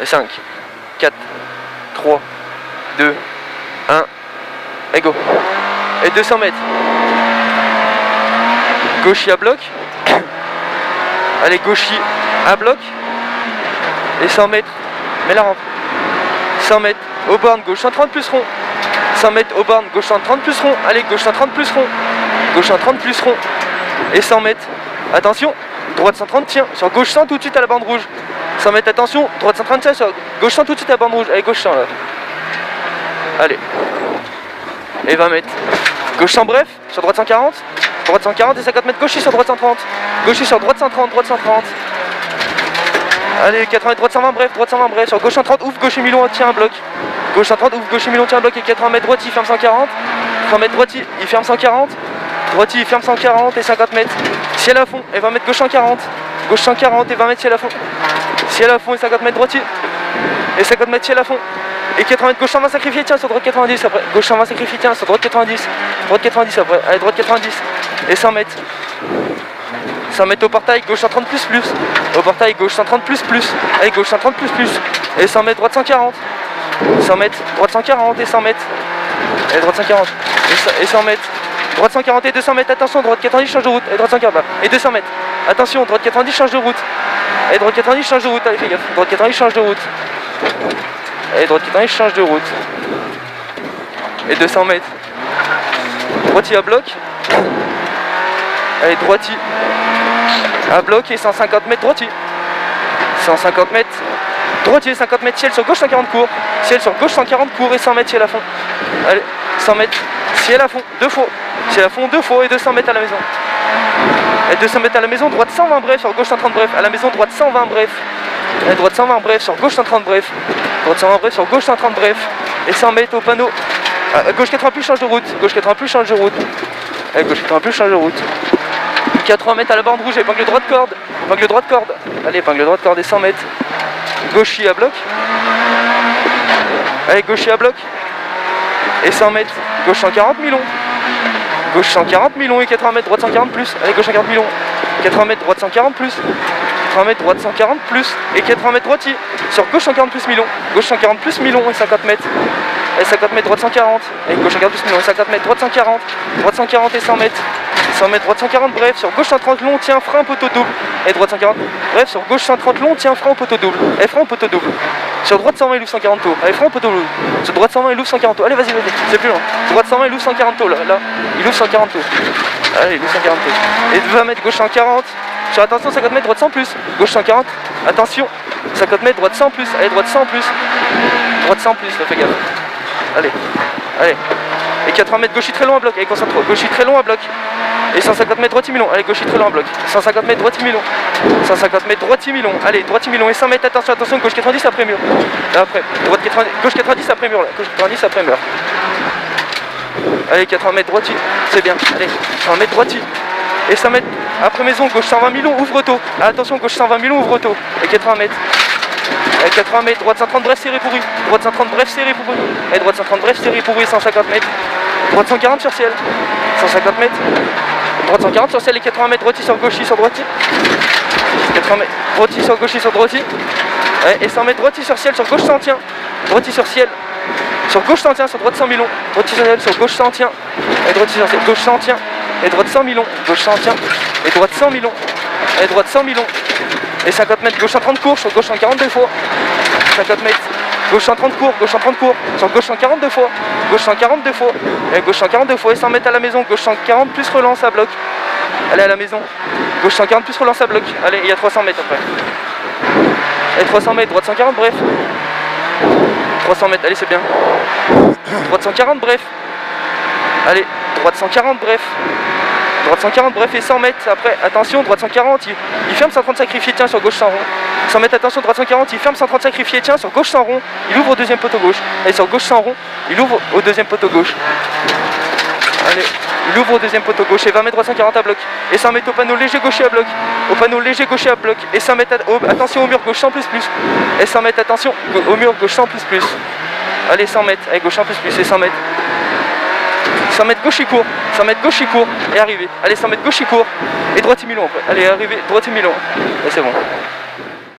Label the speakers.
Speaker 1: Et 5, 4, 3, 2, 1, et go. Et 200 mètres. Gauchis à bloc. Allez, gauchis à bloc. Et 100 mètres. Mets la rampe. 100 mètres. Au borne, gauche 130 plus rond. 100 mètres au borne, gauche 130 plus rond. Allez, gauche 130 plus rond. Gauche 130 plus rond. Et 100 mètres. Attention, droite 130, tiens. Sur gauche 100 tout de suite à la bande rouge. 100 mètres, attention. Droite 130, tiens. Sur gauche 100 tout de suite à la bande rouge. Allez, gauche 100 là. Allez. Et 20 mètres. Gauche 100 bref. Sur droite 140. Droite 140 et 50 mètres. Gauchis sur droite 130. Gauchis sur droite 130. Droite 130. Allez, 80 mètres, droite 120 bref. Droite 120 bref. Sur gauche 130, ouvre gauche et Milon, tient un bloc. Gauche 130, ouvre gauche et Milon, tient un bloc. Et 80 mètres droite, il ferme 140. 100 mètres droite, il ferme 140. Droite, il ferme 140 et 50 mètres. Ciel à fond et 20 mètres gauche 140. Gauche 140 et 20 mètres ciel à fond. Ciel à fond et 50 mètres droitier. Et 50 mètres ciel à fond. Et 80 mètres gauche 120 sacrifié, tiens sur droite 90 après. Gauche 120 sacrifié, tiens sur droite 90. Droite 90 après. Allez, droite 90. Et 100 mètres. 100 mètres au portail, gauche 130 plus plus. Au portail, gauche 130 plus plus. Allez, gauche 130 plus plus. Et 100 mètres, droite 140. 100 mètres, droite 140 et 100 mètres. Et droite 140. Et 100 mètres. Droite 140 et 200 mètres. Attention, droite 90 change de route. Et droite 140 là. Et 200 mètres. Attention, droite 90 change de route. Et droite 90 change de route. Allez, fais gaffe. Droite 90 change de route. Et droite 90 change de route. Et 200 mètres. Droitier à bloc. Allez, droitier à bloc et 150 mètres droitier. 150 mètres droitier, 50 mètres ciel sur gauche 140 court. Ciel sur gauche 140 court et 100 mètres ciel à fond. Allez, 100 mètres ciel à fond, deux fois. Ciel à fond deux fois et 200 mètres à la maison. Et 200 mètres à la maison, droite 120 bref, sur gauche 130 bref. À la maison, droite 120 bref. Et droite 120 bref, sur gauche 130 bref. Droite 120 bref, sur gauche 130 bref. Et 100 mètres au panneau. Gauche 80 plus change de route. Gauche 80 plus change de route. Et gauche 80 plus change de route. 80 mètres à la bande rouge, épingle droite corde. Épingle droite corde. Allez, épingle droite corde et 100 mètres. Gauchis à bloc. Allez, gauchis à bloc. Et 100 mètres. Gauche 140 Milon. Gauche 140 Milon et 80 mètres, droite 140 plus. Allez, gauche 140 Milon. 80 mètres, droite 140 plus. 80 mètres, droite 140 plus. Et 80 mètres droitier. Sur gauche 140 plus Milon. Gauche 140 plus Milon et 50 mètres. Et 50 mètres, droite 140. Et gauche 140 plus Milon et 50 mètres, droite 140. Droite 140 et 100 mètres. 100 mètres, droite 140 bref. Sur gauche 130 long, tiens, frein poteau double. Et droite 140. Bref, sur gauche 130 long, tiens, frein poteau double. Et frein poteau double. Sur droite 120, il ouvre 140 tours. Allez, frein poteau double. Sur droite 120, il ouvre 140 tours. Allez, vas-y, c'est plus loin. Droite 120, il ouvre 140 tours. Là, il ouvre 140 tours. Allez, il ouvre 140 tours. Et 20 mètres, gauche 140. Sur attention, 50 mètres, droite 100 plus. Gauche 140. Attention, 50 mètres, droite 100 plus. Allez, droite 100 plus. Droite 100 plus, là, fais gaffe. Allez, allez. Et 80 mètres, gauchis très long à bloc. Allez, concentre-toi. Gauchis très long à bloc. Et 150 mètres, droitier Milon. Allez, gauchis très long à bloc. 150 mètres, droitier Milon. 150 mètres, droitier Milon. Allez, droitier Milon. Et 100 mètres, attention, attention, gauche 90 après mur. Là, après, droite 90, gauche 90 après mur. Là, gauche 90 après mur. Allez, 80 mètres, droitier. C'est bien. Allez, 100 mètres, droitier. Et 100 mètres, après maison, gauche 120 Milon, ouvre tôt. Ah, attention, gauche 120 Milon, ouvre tôt. Et 80 mètres. Et 80 mètres, droite 130 bref, serré pourri. Droite 130 bref, serré pourri. Et droite 130 bref, serré pourri, 150 mètres. Droite 140 sur ciel. 150 mètres. Droite 140 sur ciel et 80 mètres, droitier sur gauchis sur droitier. 80 mètres, droitier sur gauchis sur droitier. Ouais, et 100 mètres, droitier sur ciel, sur gauche 100 tient. Droitier sur ciel. Sur gauche 100 tient, sur droite 100 Milon. Droitier sur ciel, sur gauche 100 tient. Et droitier sur ciel, gauche 100 tient. Et droite 100 Milon. Gauche 100 tient. Et droite 100 Milon. Et droite 100 Milon. Et 50 mètres, gauche 130 court, sur gauche 142 fois. 50 mètres. Gauche 130 court, gauche 130 court, sur gauche 142 fois, gauche 142 fois, et gauche 142 fois, et 100 mètres à la maison, gauche 140 plus relance à bloc. Allez à la maison, gauche 140 plus relance à bloc. Allez, il y a 300 mètres après. Et 300 mètres, droite 140, bref. 300 mètres, allez, c'est bien. Droite 140, bref. Allez, droite 140, bref. Droite 140, bref, et 100 mètres. Après, attention, droite 140, il ferme 130 sacrifié, tiens, sur gauche 100 rond. 100 mètres, attention, droite 140, il ferme 130 sacrifié, tiens, sur gauche 100 rond. Il ouvre au deuxième poteau gauche. Allez, sur gauche 100 rond, il ouvre au deuxième poteau gauche. Allez, il ouvre au deuxième poteau gauche et 20 mètres, droite 140 à bloc. Et 100 mètres au panneau léger gaucher à bloc. Au panneau léger gaucher à bloc. Et 100 mètres, attention au mur gauche 100 plus plus. Et 100 mètres, attention au mur gauche 100 plus plus. Allez, 100 mètres, allez, gauche 100 plus plus et 100 mètres. 100 mètres gauche, il court, 100 mètres gauche, il court, et arrivé. Allez, 100 mètres gauche, il court, et droite, Milon après. Allez, arrivé, droite, Milon. Et c'est bon.